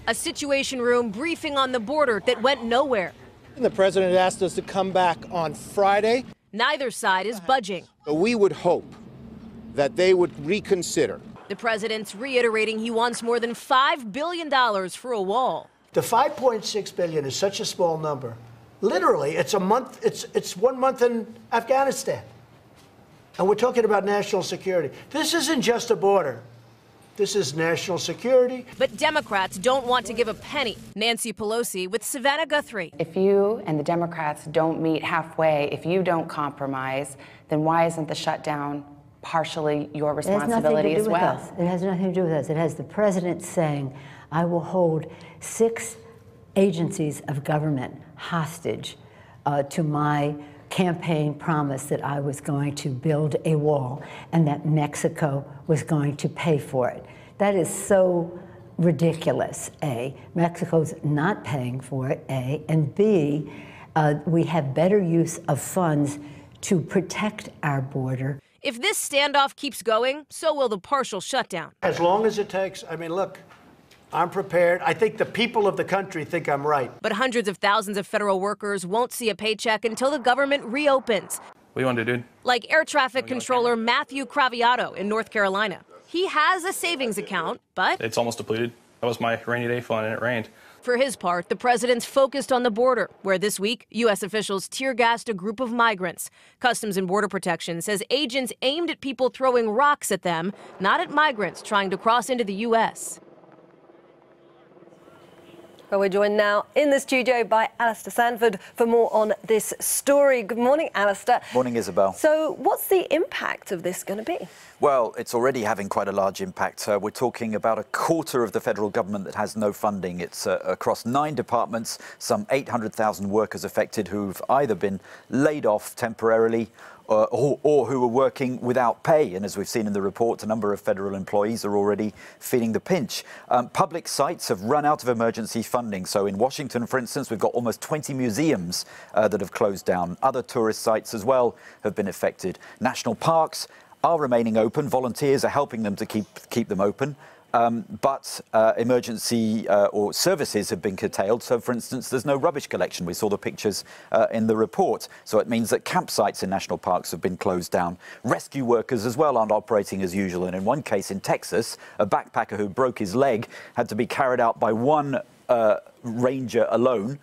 A Situation Room briefing on the border that went nowhere. The president asked us to come back on Friday. Neither side is budging. We would hope that they would reconsider. The president's reiterating he wants more than $5 billion for a wall. The $5.6 billion is such a small number. Literally, it's a month. It's 1 month in Afghanistan. And we're talking about national security. This isn't just a border. This is national security. But Democrats don't want to give a penny. Nancy Pelosi with Savannah Guthrie. If you and the Democrats don't meet halfway, if you don't compromise, then why isn't the shutdown partially your responsibility as well? It has nothing to do with us. It has the president saying, I will hold 6 agencies of government hostage to my campaign promise that I was going to build a wall and that Mexico was going to pay for it. That is so ridiculous, A. Mexico's not paying for it, A. And B, we have better use of funds to protect our border. If this standoff keeps going, so will the partial shutdown. As long as it takes, I mean, look, I'm prepared. I think the people of the country think I'm right. But hundreds of thousands of federal workers won't see a paycheck until the government reopens. What do you want to do, dude? Like air traffic controller Matthew Craviotto in North Carolina. He has a savings account, but it's almost depleted. That was my rainy day fund, and it rained. For his part, the president's focused on the border, where this week, U.S. officials tear-gassed a group of migrants. Customs and Border Protection says agents aimed at people throwing rocks at them, not at migrants trying to cross into the U.S. Well, we're joined now in the studio by Alistair Sanford for more on this story. Good morning, Alistair. Morning, Isabel. So what's the impact of this going to be? Well, it's already having quite a large impact. We're talking about a quarter of the federal government that has no funding. It's across 9 departments, some 800,000 workers affected who've either been laid off temporarily or who are working without pay. And as we've seen in the report, a number of federal employees are already feeling the pinch. Public sites have run out of emergency funding. So in Washington, for instance, we've got almost 20 museums that have closed down. Other tourist sites as well have been affected. National parks are remaining open. Volunteers are helping them to keep them open. But emergency or services have been curtailed. So, for instance, there's no rubbish collection. We saw the pictures in the report. So it means that campsites in national parks have been closed down. Rescue workers as well aren't operating as usual. And in one case in Texas, a backpacker who broke his leg had to be carried out by one ranger alone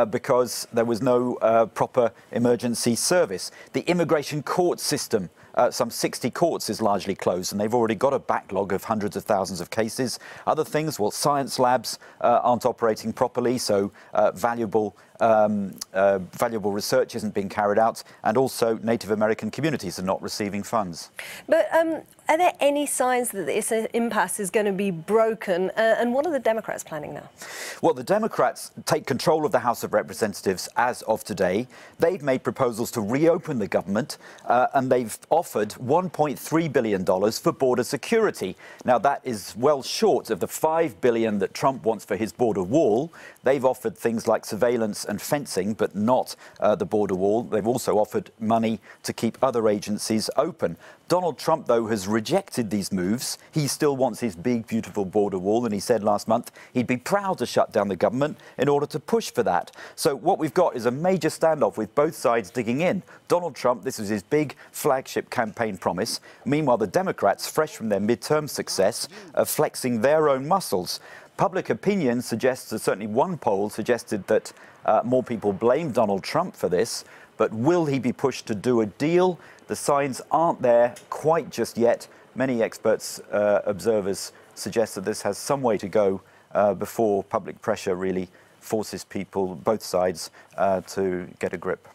because there was no proper emergency service. The immigration court system, some 60 courts, is largely closed, and they've already got a backlog of hundreds of thousands of cases. Other things, well, science labs aren't operating properly, so valuable research isn't being carried out, and also Native American communities are not receiving funds. But are there any signs that this impasse is going to be broken? And what are the Democrats planning now? Well, the Democrats take control of the House of Representatives as of today. They've made proposals to reopen the government, and they've offered $1.3 billion for border security. Now, that is well short of the $5 billion that Trump wants for his border wall. They've offered things like surveillance and fencing, but not the border wall. They've also offered money to keep other agencies open. Donald Trump, though, has rejected these moves. He still wants his big, beautiful border wall, and he said last month he'd be proud to shut down the government in order to push for that. So what we've got is a major standoff with both sides digging in. Donald Trump, this was his big flagship campaign promise. Meanwhile, the Democrats, fresh from their midterm success, are flexing their own muscles. Public opinion suggests, certainly one poll suggested that more people blame Donald Trump for this. But will he be pushed to do a deal? The signs aren't there quite just yet. Many experts, observers, suggest that this has some way to go before public pressure really forces people, both sides, to get a grip.